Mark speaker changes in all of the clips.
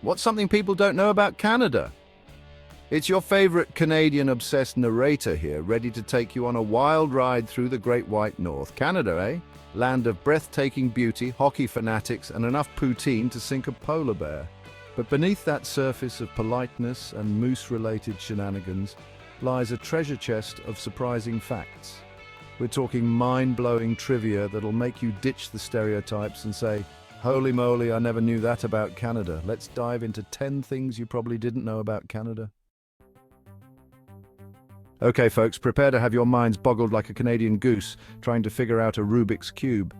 Speaker 1: What's something people don't know about Canada? It's your favorite Canadian-obsessed narrator here, ready to take you on a wild ride through the Great White North. Canada, eh? Land of breathtaking beauty, hockey fanatics, and enough poutine to sink a polar bear. But beneath that surface of politeness and moose-related shenanigans lies a treasure chest of surprising facts. We're talking mind-blowing trivia that'll make you ditch the stereotypes and say, "Holy moly, I never knew that about Canada." Let's dive into 10 things you probably didn't know about Canada. Okay, folks, prepare to have your minds boggled like a Canadian goose trying to figure out a Rubik's Cube.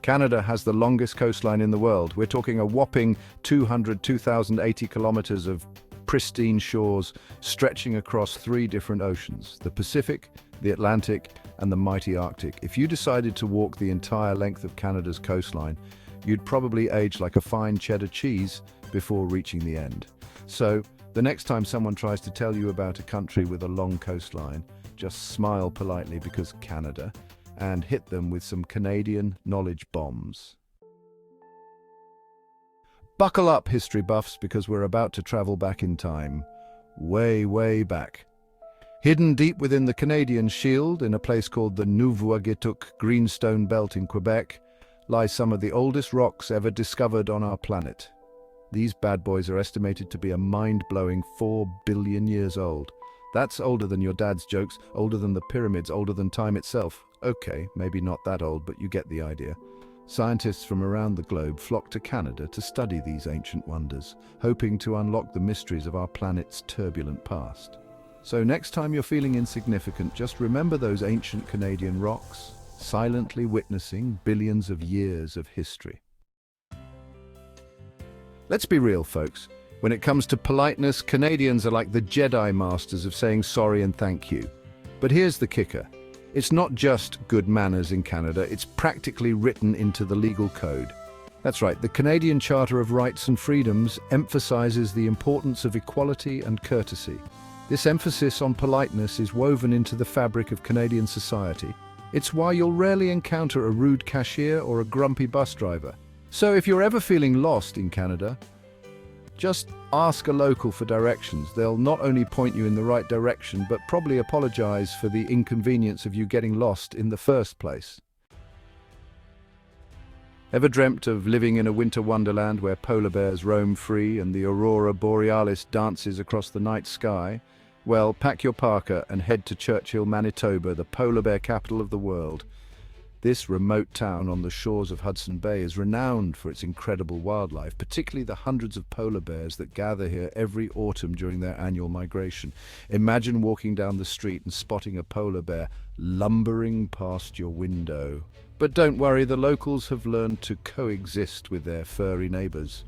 Speaker 1: Canada has the longest coastline in the world. We're talking a whopping 2,080 kilometers of pristine shores stretching across 3 different oceans: the Pacific, the Atlantic, and the mighty Arctic. If you decided to walk the entire length of Canada's coastline, you'd probably age like a fine cheddar cheese before reaching the end. So, the next time someone tries to tell you about a country with a long coastline, just smile politely because Canada, and hit them with some Canadian knowledge bombs. Buckle up, history buffs, because we're about to travel back in time. Way, way back. Hidden deep within the Canadian Shield, in a place called the Nouveau-Guétouk Greenstone Belt in Quebec, lie some of the oldest rocks ever discovered on our planet. These bad boys are estimated to be a mind-blowing 4 billion years old. That's older than your dad's jokes, older than the pyramids, older than time itself. Okay, maybe not that old, but you get the idea. Scientists from around the globe flock to Canada to study these ancient wonders, hoping to unlock the mysteries of our planet's turbulent past. So next time you're feeling insignificant, just remember those ancient Canadian rocks, silently witnessing billions of years of history. Let's be real, folks. When it comes to politeness, Canadians are like the Jedi masters of saying sorry and thank you. But here's the kicker. It's not just good manners in Canada, it's practically written into the legal code. That's right, the Canadian Charter of Rights and Freedoms emphasizes the importance of equality and courtesy. This emphasis on politeness is woven into the fabric of Canadian society. It's why you'll rarely encounter a rude cashier or a grumpy bus driver. So if you're ever feeling lost in Canada, just ask a local for directions. They'll not only point you in the right direction, but probably apologize for the inconvenience of you getting lost in the first place. Ever dreamt of living in a winter wonderland where polar bears roam free and the aurora borealis dances across the night sky? Well, pack your parka and head to Churchill, Manitoba, the polar bear capital of the world. This remote town on the shores of Hudson Bay is renowned for its incredible wildlife, particularly the hundreds of polar bears that gather here every autumn during their annual migration. Imagine walking down the street and spotting a polar bear lumbering past your window. But don't worry, the locals have learned to coexist with their furry neighbors.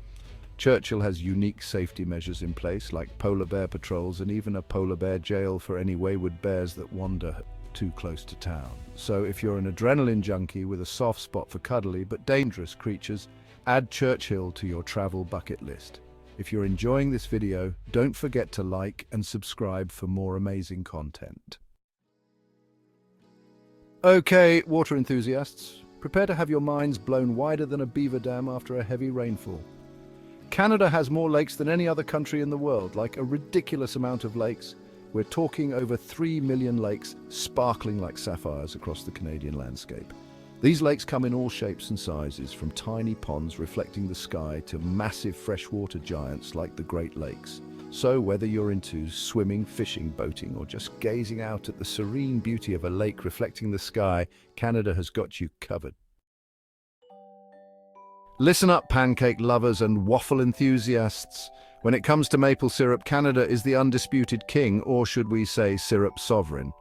Speaker 1: Churchill has unique safety measures in place, like polar bear patrols and even a polar bear jail for any wayward bears that wander too close to town. So if you're an adrenaline junkie with a soft spot for cuddly but dangerous creatures, add Churchill to your travel bucket list. If you're enjoying this video, don't forget to like and subscribe for more amazing content. Okay, water enthusiasts, prepare to have your minds blown wider than a beaver dam after a heavy rainfall. Canada has more lakes than any other country in the world, like a ridiculous amount of lakes. We're talking over 3 million lakes sparkling like sapphires across the Canadian landscape. These lakes come in all shapes and sizes, from tiny ponds reflecting the sky to massive freshwater giants like the Great Lakes. So whether you're into swimming, fishing, boating, or just gazing out at the serene beauty of a lake reflecting the sky, Canada has got you covered. Listen up, pancake lovers and waffle enthusiasts. When it comes to maple syrup, Canada is the undisputed king, or should we say syrup sovereign.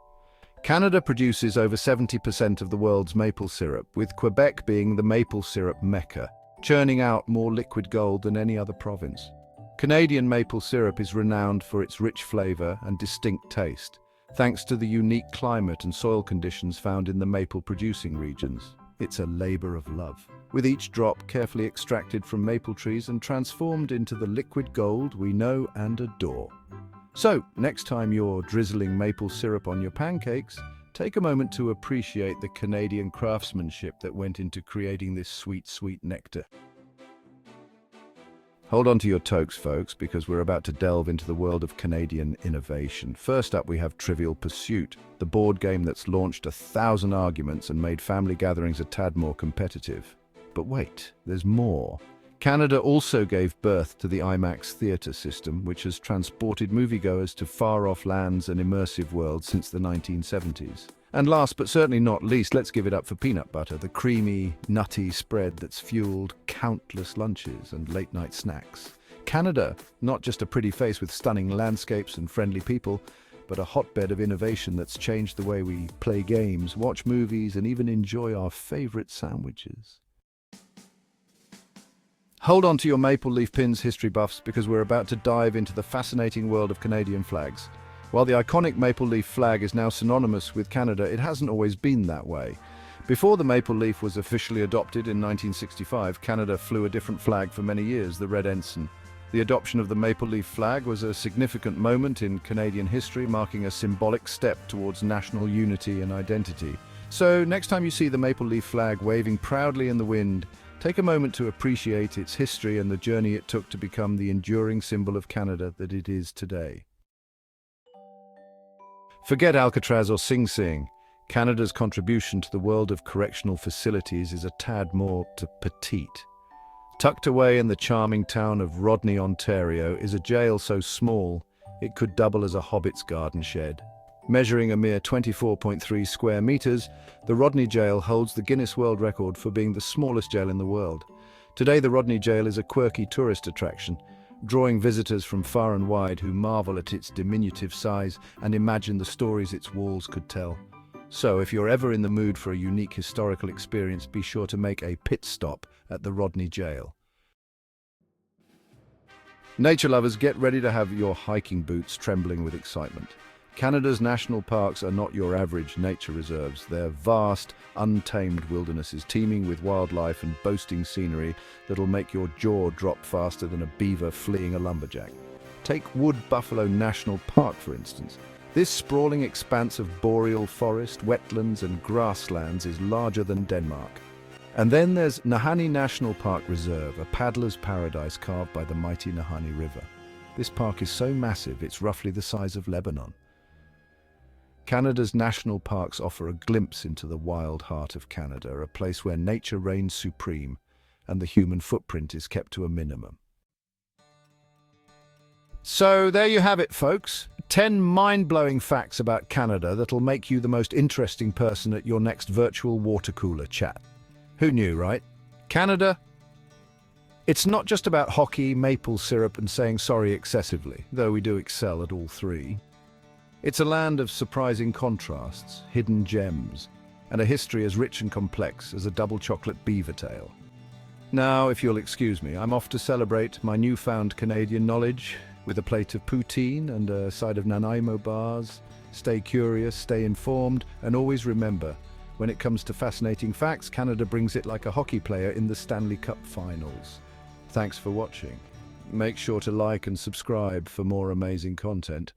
Speaker 1: Canada produces over 70% of the world's maple syrup, with Quebec being the maple syrup mecca, churning out more liquid gold than any other province. Canadian maple syrup is renowned for its rich flavor and distinct taste, thanks to the unique climate and soil conditions found in the maple-producing regions. It's a labor of love, with each drop carefully extracted from maple trees and transformed into the liquid gold we know and adore. So, next time you're drizzling maple syrup on your pancakes, take a moment to appreciate the Canadian craftsmanship that went into creating this sweet, sweet nectar. Hold on to your toques, folks, because we're about to delve into the world of Canadian innovation. First up, we have Trivial Pursuit, the board game that's launched 1,000 arguments and made family gatherings a tad more competitive. But wait, there's more. Canada also gave birth to the IMAX theatre system, which has transported moviegoers to far-off lands and immersive worlds since the 1970s. And last but certainly not least, let's give it up for peanut butter, the creamy, nutty spread that's fueled countless lunches and late-night snacks. Canada, not just a pretty face with stunning landscapes and friendly people, but a hotbed of innovation that's changed the way we play games, watch movies, and even enjoy our favorite sandwiches. Hold on to your maple leaf pins, history buffs, because we're about to dive into the fascinating world of Canadian flags. While the iconic maple leaf flag is now synonymous with Canada, it hasn't always been that way. Before the maple leaf was officially adopted in 1965, Canada flew a different flag for many years, the red ensign. The adoption of the maple leaf flag was a significant moment in Canadian history, marking a symbolic step towards national unity and identity. So, next time you see the maple leaf flag waving proudly in the wind, take a moment to appreciate its history and the journey it took to become the enduring symbol of Canada that it is today. Forget Alcatraz or Sing Sing. Canada's contribution to the world of correctional facilities is a tad more petite. Tucked away in the charming town of Rodney, Ontario, is a jail so small it could double as a hobbit's garden shed. Measuring a mere 24.3 square meters, the Rodney Jail holds the Guinness World Record for being the smallest jail in the world. Today, the Rodney Jail is a quirky tourist attraction, drawing visitors from far and wide who marvel at its diminutive size and imagine the stories its walls could tell. So, if you're ever in the mood for a unique historical experience, be sure to make a pit stop at the Rodney Jail. Nature lovers, get ready to have your hiking boots trembling with excitement. Canada's national parks are not your average nature reserves. They're vast, untamed wildernesses teeming with wildlife and boasting scenery that'll make your jaw drop faster than a beaver fleeing a lumberjack. Take Wood Buffalo National Park, for instance. This sprawling expanse of boreal forest, wetlands and grasslands is larger than Denmark. And then there's Nahanni National Park Reserve, a paddler's paradise carved by the mighty Nahanni River. This park is so massive it's roughly the size of Lebanon. Canada's national parks offer a glimpse into the wild heart of Canada, a place where nature reigns supreme and the human footprint is kept to a minimum. So there you have it, folks. 10 mind-blowing facts about Canada that'll make you the most interesting person at your next virtual water cooler chat. Who knew, right? Canada? It's not just about hockey, maple syrup and saying sorry excessively, though we do excel at all three. It's a land of surprising contrasts, hidden gems, and a history as rich and complex as a double chocolate beaver tail. Now, if you'll excuse me, I'm off to celebrate my newfound Canadian knowledge with a plate of poutine and a side of Nanaimo bars. Stay curious, stay informed, and always remember, when it comes to fascinating facts, Canada brings it like a hockey player in the Stanley Cup Finals. Thanks for watching. Make sure to like and subscribe for more amazing content.